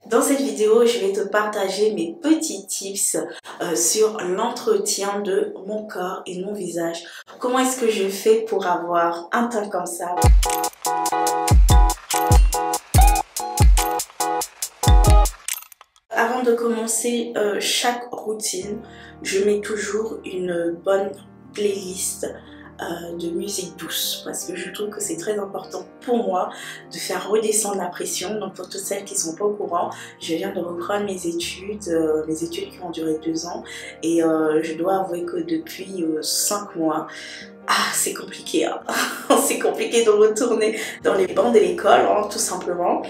Dans cette vidéo, je vais te partager mes petits tips sur l'entretien de mon corps et mon visage. Comment est-ce que je fais pour avoir un teint comme ça? Avant de commencer chaque routine, je mets toujours une bonne playlist de musique douce parce que je trouve que c'est très important pour moi de faire redescendre la pression. Donc pour toutes celles qui ne sont pas au courant, je viens de reprendre mes études qui ont duré 2 ans et je dois avouer que depuis 5 mois, c'est compliqué, hein. C'est compliqué de retourner dans les bancs de l'école, hein, tout simplement.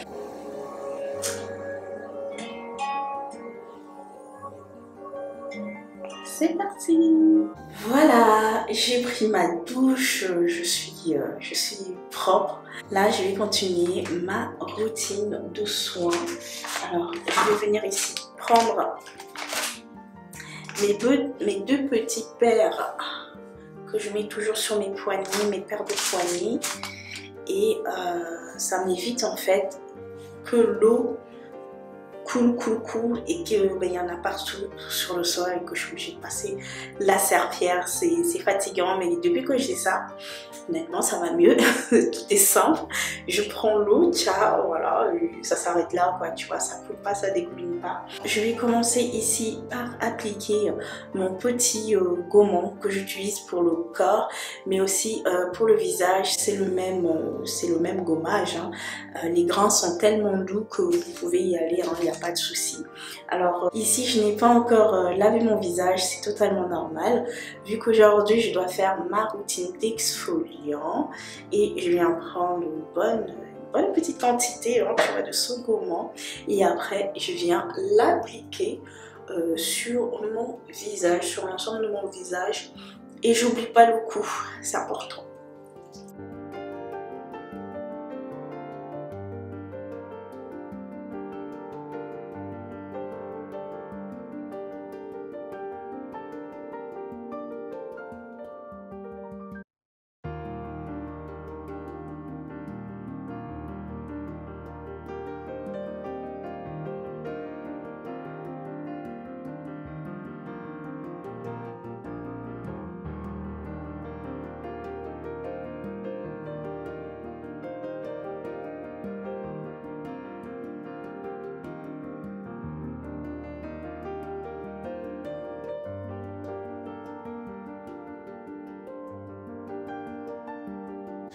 C'est parti! Voilà, j'ai pris ma douche, je suis propre. Là, je vais continuer ma routine de soins. Alors, je vais venir ici prendre mes deux petits paires que je mets toujours sur mes poignets, mes paires de poignets. Et ça m'évite en fait que l'eau coule et qu'il y en a partout sur le sol et que je suis obligée de passer la serpillière. C'est fatigant, mais depuis que j'ai ça, honnêtement ça va mieux. Tout est simple, je prends l'eau, ciao, voilà, ça s'arrête là quoi, tu vois, ça coule pas, ça dégouline pas. Je vais commencer ici par appliquer mon petit gommant que j'utilise pour le corps mais aussi pour le visage. C'est le même gommage, hein. Les grains sont tellement doux que vous pouvez y aller, hein, il n'y a pas de souci. Alors ici je n'ai pas encore lavé mon visage, c'est totalement normal vu qu'aujourd'hui je dois faire ma routine d'exfoliant et je viens prendre une bonne petite quantité, hein, tu vois, de ce gommant et après je viens l'appliquer sur mon visage, sur l'ensemble de mon visage et j'oublie pas le cou, c'est important.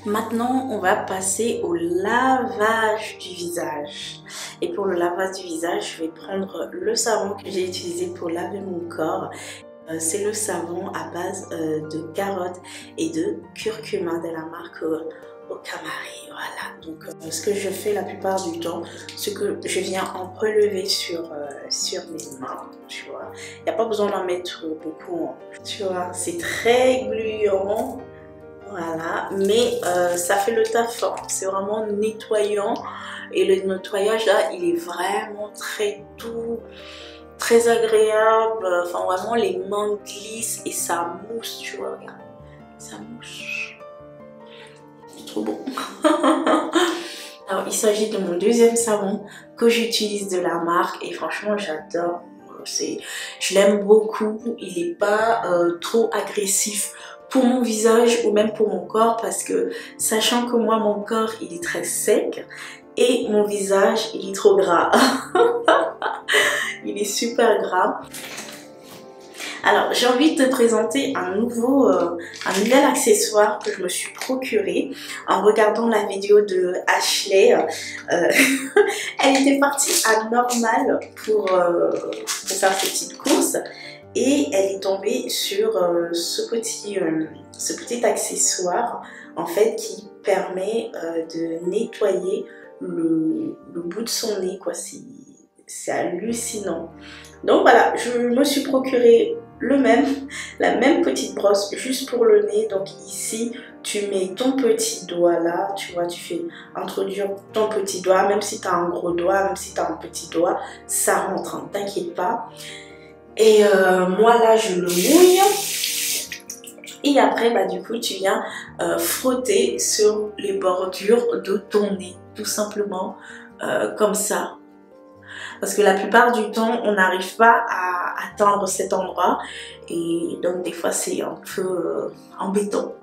Maintenant, on va passer au lavage du visage. Et pour le lavage du visage, je vais prendre le savon que j'ai utilisé pour laver mon corps. C'est le savon à base de carottes et de curcuma de la marque Ocamari. Voilà, donc ce que je fais la plupart du temps, c'est que je viens en prélever sur mes mains, tu vois. Il n'y a pas besoin d'en mettre beaucoup, hein. Tu vois, c'est très gluant. Voilà, mais ça fait le taf, hein. C'est vraiment nettoyant et le nettoyage là il est vraiment très doux, très agréable, enfin vraiment les mains glissent et ça mousse, tu vois, regarde, ça mousse, c'est trop bon. Alors il s'agit de mon deuxième savon que j'utilise de la marque et franchement j'adore, je l'aime beaucoup, il n'est pas trop agressif pour mon visage ou même pour mon corps parce que sachant que moi mon corps il est très sec et mon visage il est trop gras. Il est super gras. Alors j'ai envie de te présenter un nouvel accessoire que je me suis procuré en regardant la vidéo de Ashley. Elle était partie à Normal pour faire ses petites courses. Et elle est tombée sur ce petit accessoire en fait qui permet de nettoyer le bout de son nez, quoi. C'est hallucinant. Donc voilà, je me suis procuré la même petite brosse juste pour le nez. Donc ici tu mets ton petit doigt là, tu vois, tu fais introduire ton petit doigt, même si tu as un gros doigt, même si tu as un petit doigt, ça rentre, hein, t'inquiète pas. Et moi là je le mouille et après bah du coup tu viens frotter sur les bordures de ton nez tout simplement comme ça. parce que la plupart du temps on n'arrive pas à atteindre cet endroit et donc des fois c'est un peu embêtant.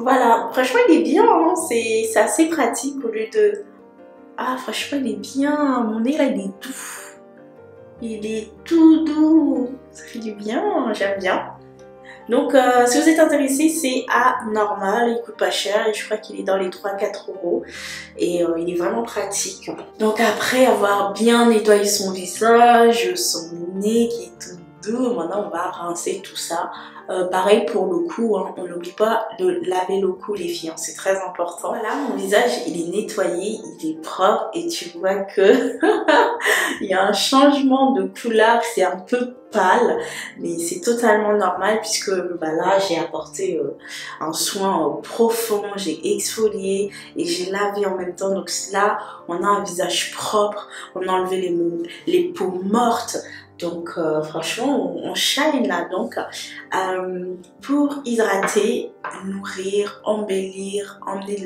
Voilà, franchement il est bien, hein, c'est assez pratique au lieu de... Ah franchement il est bien, mon nez là il est doux. Il est tout doux, ça fait du bien, j'aime bien. Donc si vous êtes intéressé, c'est à Normal, il coûte pas cher et je crois qu'il est dans les 3-4 euros et il est vraiment pratique. Donc après avoir bien nettoyé son visage, son nez qui est tout doux, maintenant on va rincer tout ça. Pareil pour le cou, hein, on n'oublie pas de laver le cou les filles, hein, c'est très important. Voilà, mon visage il est nettoyé, il est propre et tu vois que il y a un changement de couleur, c'est un peu pâle, mais c'est totalement normal puisque bah, là j'ai apporté un soin profond, j'ai exfolié et j'ai lavé en même temps. Donc là on a un visage propre, on a enlevé les peaux mortes. Donc franchement on shine là. Donc pour hydrater, nourrir, embellir, emmener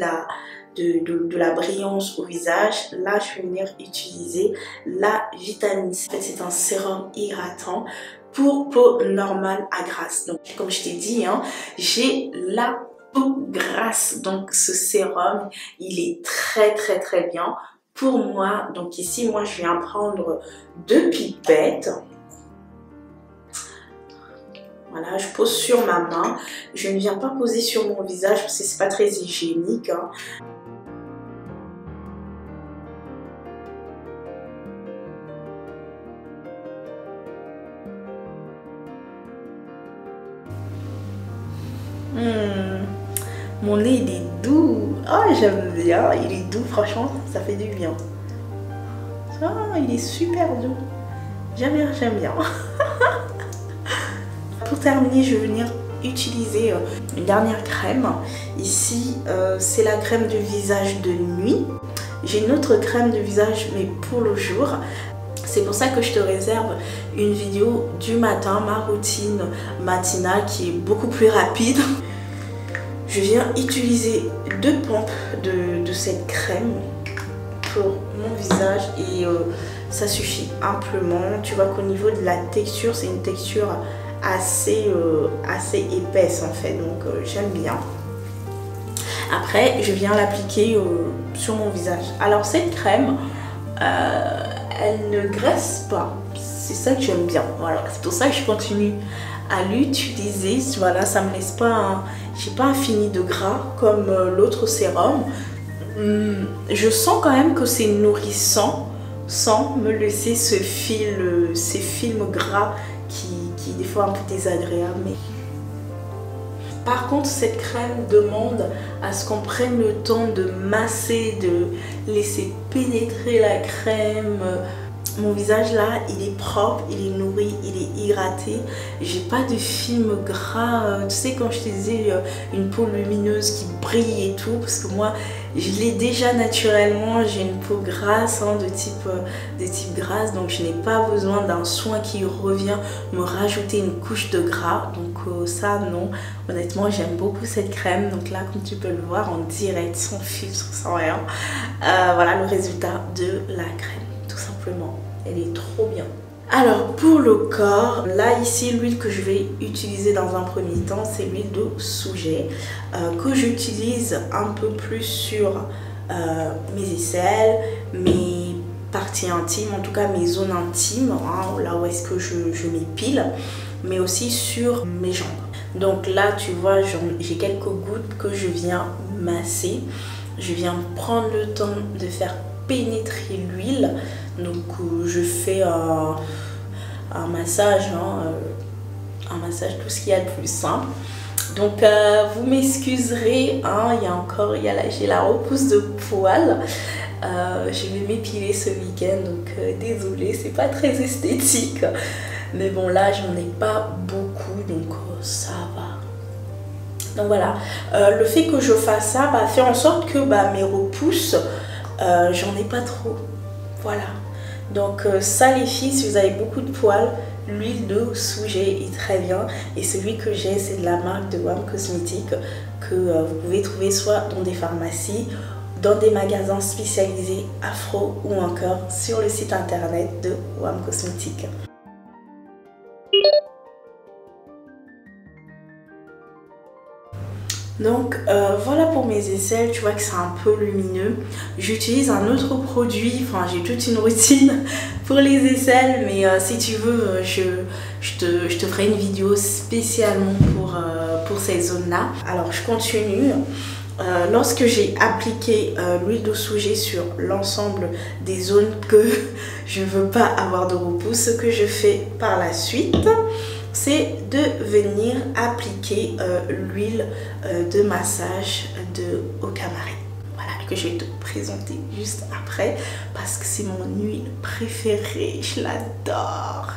de la brillance au visage, là je vais venir utiliser la vitamine C. En fait c'est un sérum hydratant pour peau normale à grasse. Donc comme je t'ai dit, hein, j'ai la peau grasse, donc ce sérum il est très bien pour moi. Donc ici moi je viens prendre 2 pipettes. Voilà, je pose sur ma main. Je ne viens pas poser sur mon visage parce que c'est pas très hygiénique, hein. Mon nez il est doux. Ah j'aime bien, il est doux, franchement ça fait du bien. Ah, il est super doux. J'aime bien. Pour terminer, je vais venir utiliser une dernière crème. Ici, c'est la crème de visage de nuit. J'ai une autre crème de visage, mais pour le jour. C'est pour ça que je te réserve une vidéo du matin, ma routine matinale qui est beaucoup plus rapide. Je viens utiliser 2 pompes de cette crème pour mon visage et ça suffit amplement. Tu vois qu'au niveau de la texture, c'est une texture assez épaisse en fait, donc j'aime bien. Après je viens l'appliquer sur mon visage. Alors cette crème elle ne graisse pas, c'est ça que j'aime bien. Voilà, c'est pour ça que je continue à l'utiliser. Voilà, ça me laisse pas j'ai pas un fini de gras comme l'autre sérum. Je sens quand même que c'est nourrissant sans me laisser ces films gras qui est des fois un peu désagréable. Mais par contre cette crème demande à ce qu'on prenne le temps de masser, de laisser pénétrer la crème. Mon visage là il est propre, il est nourri, il est hydraté. J'ai pas de film gras, tu sais quand je te disais une peau lumineuse qui brille et tout, parce que moi je l'ai déjà naturellement, j'ai une peau grasse, hein, de type grasse, donc je n'ai pas besoin d'un soin qui revient me rajouter une couche de gras. Donc ça non, honnêtement j'aime beaucoup cette crème. Donc là comme tu peux le voir en direct, sans filtre, sans rien, voilà le résultat de la crème, tout simplement. Elle est trop bien. Alors pour le corps, là ici l'huile que je vais utiliser dans un premier temps, c'est l'huile de soja que j'utilise un peu plus sur mes aisselles, mes parties intimes, en tout cas mes zones intimes, hein, là où est-ce que je m'épile, mais aussi sur mes jambes. Donc là tu vois j'ai quelques gouttes que je viens masser. Je viens prendre le temps de faire pénétrer l'huile. Donc je fais un massage, hein, un massage, tout ce qu'il y a de plus simple. Donc vous m'excuserez, hein, j'ai la repousse de poils. Je vais m'épiler ce week-end, donc désolée, c'est pas très esthétique. Mais bon là j'en ai pas beaucoup, donc ça va. Donc voilà, le fait que je fasse ça fait en sorte que mes repousses, j'en ai pas trop. Voilà. Donc ça les filles, si vous avez beaucoup de poils, l'huile de Soujé est très bien. Et celui que j'ai, c'est de la marque de WAM Cosmétiques que vous pouvez trouver soit dans des pharmacies, dans des magasins spécialisés afro ou encore sur le site internet de WAM Cosmétiques. Donc voilà pour mes aisselles, tu vois que c'est un peu lumineux. J'utilise un autre produit, enfin j'ai toute une routine pour les aisselles, mais si tu veux, je te ferai une vidéo spécialement pour ces zones-là. Alors je continue. Lorsque j'ai appliqué l'huile de Soujé sur l'ensemble des zones que je ne veux pas avoir de repousse, ce que je fais par la suite, c'est de venir appliquer l'huile de massage de Okamare. Voilà, que je vais te présenter juste après parce que c'est mon huile préférée, je l'adore.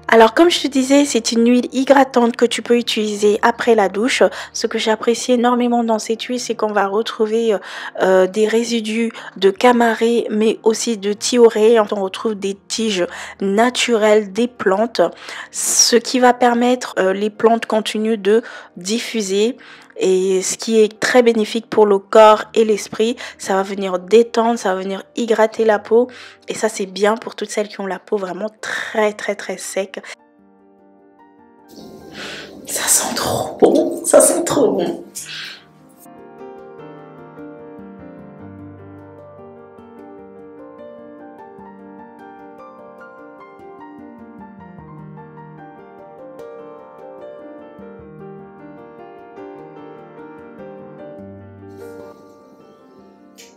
Alors comme je te disais, c'est une huile hydratante que tu peux utiliser après la douche. Ce que j'apprécie énormément dans cette huile, c'est qu'on va retrouver des résidus de camaré, mais aussi de thioré. On retrouve des tiges naturelles des plantes, ce qui va permettre les plantes continuent de diffuser. Et ce qui est très bénéfique pour le corps et l'esprit, ça va venir détendre, ça va venir hydrater la peau. Et ça, c'est bien pour toutes celles qui ont la peau vraiment très sec. Ça sent trop bon, ça sent trop bon.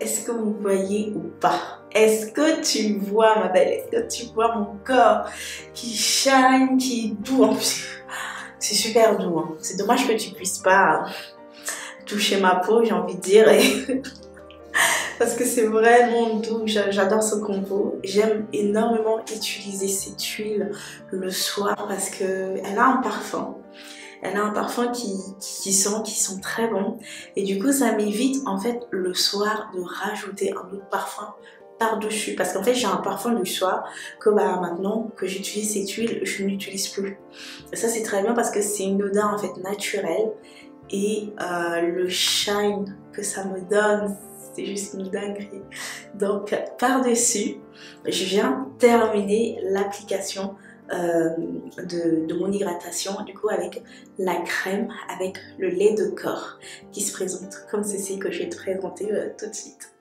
Est-ce que vous voyez ou pas? Est-ce que tu vois ma belle? Est-ce que tu vois mon corps qui shine, qui est doux? En plus, c'est super doux. Hein. C'est dommage que tu puisses pas toucher ma peau, j'ai envie de dire. Parce que c'est vraiment doux. J'adore ce combo. J'aime énormément utiliser cette huile le soir parce qu'elle a un parfum. Elle a un parfum qui sent très bon. Et du coup, ça m'évite en fait le soir de rajouter un autre parfum par-dessus. Parce qu'en fait, j'ai un parfum du soir que maintenant que j'utilise cette huile, je n'utilise plus. Et ça, c'est très bien parce que c'est une odeur en fait naturelle. Et le shine que ça me donne, c'est juste une dinguerie. Donc, par-dessus, je viens terminer l'application de mon hydratation du coup avec la crème avec le lait de corps qui se présente comme ceci que je vais te présenter tout de suite.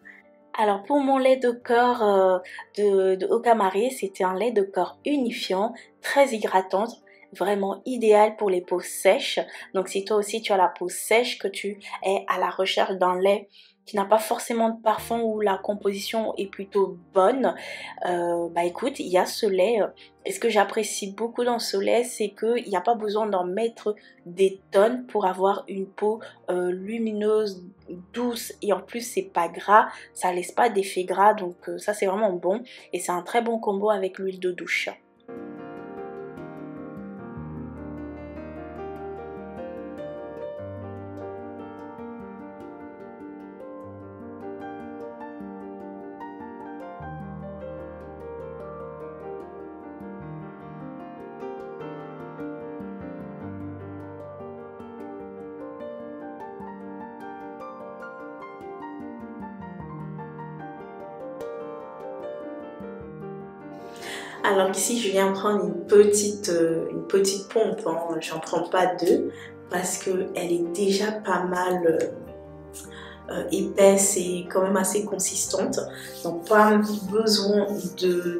Alors pour mon lait de corps de Okamare, c'était un lait de corps unifiant, très hydratante, vraiment idéal pour les peaux sèches. Donc si toi aussi tu as la peau sèche, que tu es à la recherche d'un lait qui n'a pas forcément de parfum ou la composition est plutôt bonne, bah écoute, il y a ce lait. Et ce que j'apprécie beaucoup dans ce lait, c'est qu'il n'y a pas besoin d'en mettre des tonnes pour avoir une peau lumineuse, douce, et en plus c'est pas gras, ça laisse pas d'effet gras, donc ça c'est vraiment bon et c'est un très bon combo avec l'huile de douche. Alors ici, je viens prendre une petite pompe, hein. J'en prends pas deux parce qu'elle est déjà pas mal épaisse et quand même assez consistante. Donc pas besoin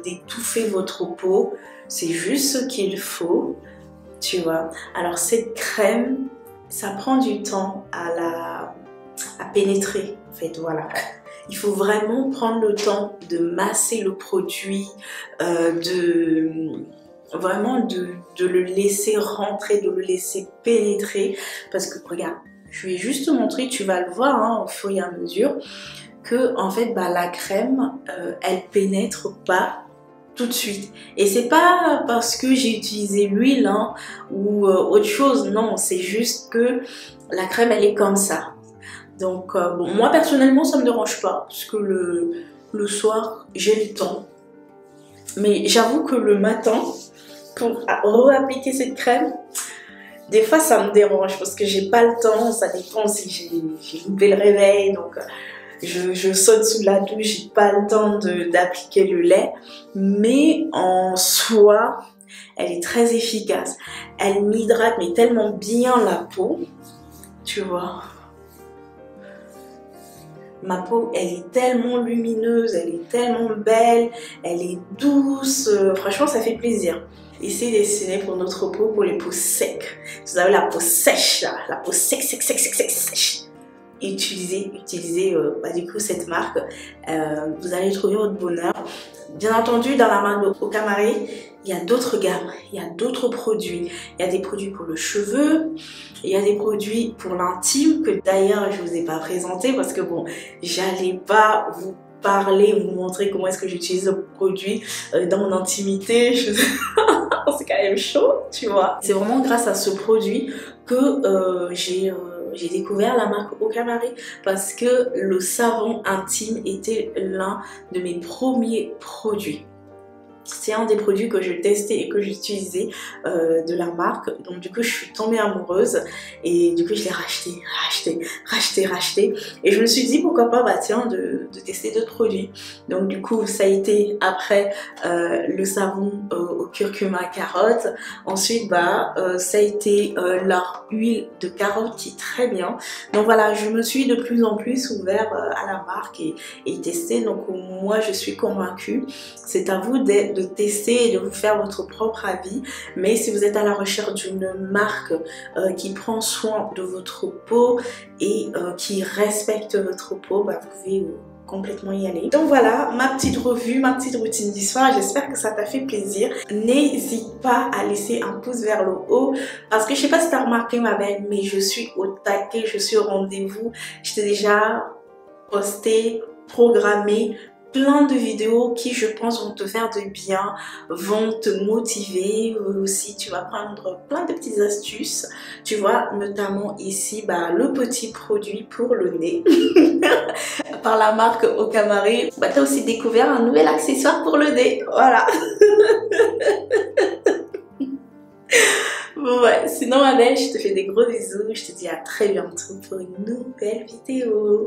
d'étouffer votre peau, c'est juste ce qu'il faut, tu vois. Alors cette crème, ça prend du temps à pénétrer, en fait, voilà. Il faut vraiment prendre le temps de masser le produit, vraiment de le laisser rentrer, de le laisser pénétrer. Parce que regarde, je vais juste te montrer, tu vas le voir hein, au fur et à mesure, que en fait la crème, elle pénètre pas tout de suite. Et c'est pas parce que j'ai utilisé l'huile hein, ou autre chose, non, c'est juste que la crème elle est comme ça. Donc bon, moi personnellement ça me dérange pas parce que le soir j'ai le temps, mais j'avoue que le matin pour réappliquer cette crème, des fois ça me dérange parce que j'ai pas le temps, ça dépend si j'ai loupé le réveil, donc je saute sous la douche, j'ai pas le temps d'appliquer le lait, mais en soi, elle est très efficace. Elle m'hydrate mais tellement bien la peau, tu vois. Ma peau, elle est tellement lumineuse, elle est tellement belle, elle est douce, franchement ça fait plaisir. Et c'est destiné pour notre peau, pour les peaux secs. Vous avez la peau sèche là, la peau sèche. Utilisez du coup cette marque, vous allez trouver votre bonheur. Bien entendu, dans la marque de Okamare, il y a d'autres gammes, il y a d'autres produits. Il y a des produits pour le cheveu, il y a des produits pour l'intime que d'ailleurs je vous ai pas présenté parce que bon, j'allais pas vous parler, vous montrer comment est-ce que j'utilise le produit dans mon intimité. C'est quand même chaud, tu vois. C'est vraiment grâce à ce produit que j'ai découvert la marque Okamare parce que le savon intime était l'un de mes premiers produits. C'est un des produits que je testais et que j'utilisais de la marque. Donc du coup, je suis tombée amoureuse et du coup, je l'ai racheté. Et je me suis dit, pourquoi pas, bah tiens, de tester d'autres produits. Donc du coup, ça a été après le savon au curcuma carotte. Ensuite, bah, ça a été leur huile de carotte qui est très bien. Donc voilà, je me suis de plus en plus ouvert à la marque et tester. Donc moi, je suis convaincue. C'est à vous de tester et de vous faire votre propre avis, mais si vous êtes à la recherche d'une marque qui prend soin de votre peau et qui respecte votre peau, bah, vous pouvez complètement y aller. Donc voilà, ma petite revue, ma petite routine du soir, j'espère que ça t'a fait plaisir. N'hésite pas à laisser un pouce vers le haut, parce que je sais pas si tu as remarqué ma belle, mais je suis au taquet, je suis au rendez-vous. Je t'ai déjà posté, programmé plein de vidéos qui, je pense, vont te faire de bien, vont te motiver. Aussi, tu vas prendre plein de petites astuces, tu vois, notamment ici, bah, le petit produit pour le nez par la marque Okamare. Bah, tu as aussi découvert un nouvel accessoire pour le nez, voilà. Bon, ouais, sinon ma belle, je te fais des gros bisous, je te dis à très bientôt pour une nouvelle vidéo.